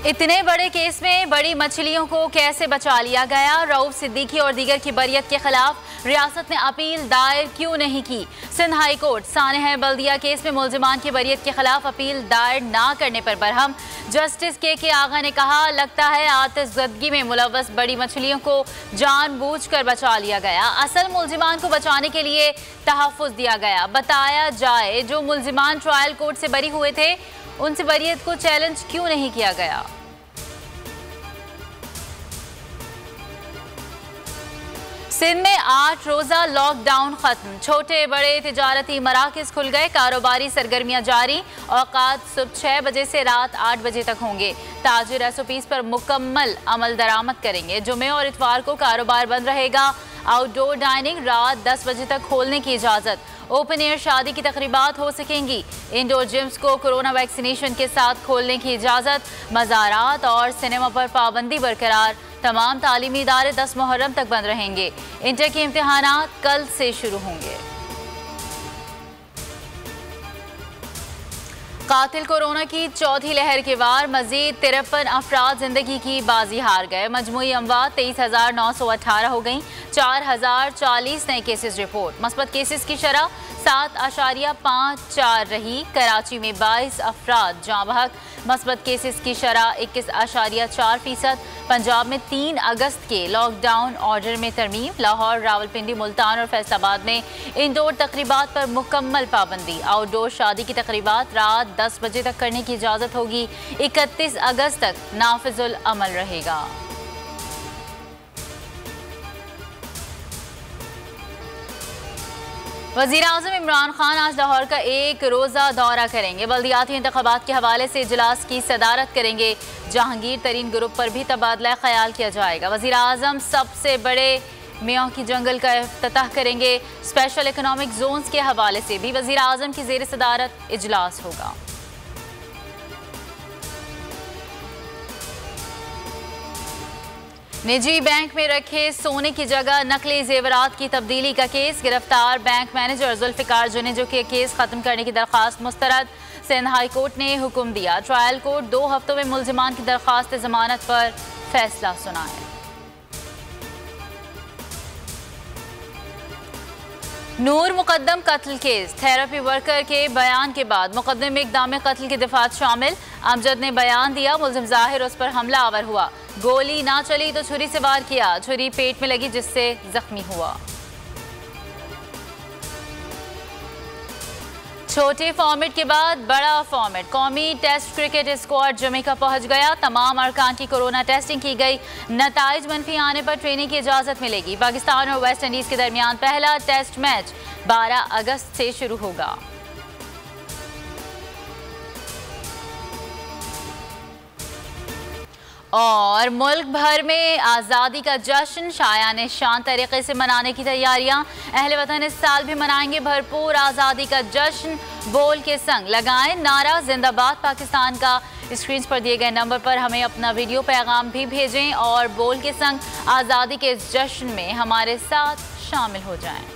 इतने बड़े केस में बड़ी मछलियों को कैसे बचा लिया गया? रऊफ सिद्दीकी और दीगर की बरियत के खिलाफ रियासत ने अपील दायर क्यों नहीं की? सिंध हाई कोर्ट सानेह बल्दिया केस में मुलजिमान की बरियत के खिलाफ अपील दायर ना करने पर बरहम। जस्टिस के आगा ने कहा, लगता है आतिशज़दगी में मुलव्वस बड़ी मछलियों को जानबूझकर बचा लिया गया। असल मुलजिमान को बचाने के लिए तहफ़्फ़ुज़ दिया गया। बताया जाए, जो मुलजिमान ट्रायल कोर्ट से बरी हुए थे उनसे बरियत को चैलेंज क्यों नहीं किया गया? सिंध में 8 रोज़ा लॉकडाउन खत्म। छोटे बड़े तिजारती मराकज़ खुल गए। कारोबारी सरगर्मियां जारी। औकात सुबह 6 बजे से रात 8 बजे तक होंगे। ताजिर SOPs पर मुकम्मल अमल दरामद करेंगे। जुमे और इतवार को कारोबार बंद रहेगा। आउटडोर डाइनिंग रात 10 बजे तक खोलने की इजाज़त। ओपन एयर शादी की तकरीबात हो सकेंगी। इंडोर जिम्स को कोरोना वैक्सीनेशन के साथ खोलने की इजाज़त। मज़ारात और सिनेमा पर पाबंदी बरकरार। तमाम तालीमी इदारे 10 मुहर्रम तक बंद रहेंगे। इंटर के इम्तिहानात कल से शुरू होंगे। कातिल कोरोना की चौथी लहर के वार मजीद 53 अफराद जिंदगी की बाजी हार गए। मजमूई अमवात 23,918 हो गई। 4,040 नए केसेस रिपोर्ट। मस्बत केसेस की शरह 7.54 रही। कराची में 22 अफराद जाँ बहक। मस्बत केसेस की शरह 21.4%। पंजाब में 3 अगस्त के लॉकडाउन ऑर्डर में तरमीम। लाहौर, रावलपिंडी, मुल्तान और फैसलाबाद में इंडोर तकरीबात पर मुकम्मल पाबंदी। आउटडोर शादी की तकरीबात रात 10 बजे तक करने की इजाज़त होगी। 31 अगस्त तक नाफिजुल अमल रहेगा। वज़ीर-ए-आज़म इमरान खान आज लाहौर का 1 रोज़ा दौरा करेंगे। बल्दियाती इंतख़ाबात के हवाले से इजलास की सदारत करेंगे। जहांगीर तरीन ग्रुप पर भी तबादला ख्याल किया जाएगा। वज़ीर-ए-आज़म सबसे बड़े मियाँ की जंगल का इफ्तिताह करेंगे। स्पेशल इकनॉमिक जोन्स के हवाले से भी वज़ीर-ए-आज़म की ज़ेर सदारत इजलास होगा। निजी बैंक में रखे सोने की जगह नकली जेवरात की तब्दीली का केस। गिरफ्तार बैंक मैनेजर जुल्फ़िकार जुनेजो के केस खत्म करने की दरख्वास्त मुस्तरद। सिंध हाई कोर्ट ने हुक्म दिया, ट्रायल कोर्ट 2 हफ्तों में मुलजिमान की दरख्वास्त जमानत पर फैसला सुनाए। नूर मुकद्दम कत्ल केस। थेरेपी वर्कर के बयान के बाद मुकदमे में इक़दाम कत्ल की दफात शामिल। अमजद ने बयान दिया, मुलजिम ज़ाहिर उस पर हमला आवर हुआ। गोली ना चली तो छुरी से वार किया। छुरी पेट में लगी जिससे जख्मी हुआ। छोटे फॉर्मेट के बाद बड़ा फॉर्मेट। कौमी टेस्ट क्रिकेट स्क्वाड जमैका पहुंच गया। तमाम अरकान की कोरोना टेस्टिंग की गई। नताइज मनफी आने पर ट्रेनिंग की इजाज़त मिलेगी। पाकिस्तान और वेस्ट इंडीज़ के दरमियान पहला टेस्ट मैच 12 अगस्त से शुरू होगा। और मुल्क भर में आज़ादी का जश्न शायान शान तरीके से मनाने की तैयारियां। अहले वतन इस साल भी मनाएंगे भरपूर आज़ादी का जश्न। बोल के संग लगाएं नारा जिंदाबाद पाकिस्तान का। स्क्रीन पर दिए गए नंबर पर हमें अपना वीडियो पैगाम भी भेजें और बोल के संग आज़ादी के इस जश्न में हमारे साथ शामिल हो जाएं।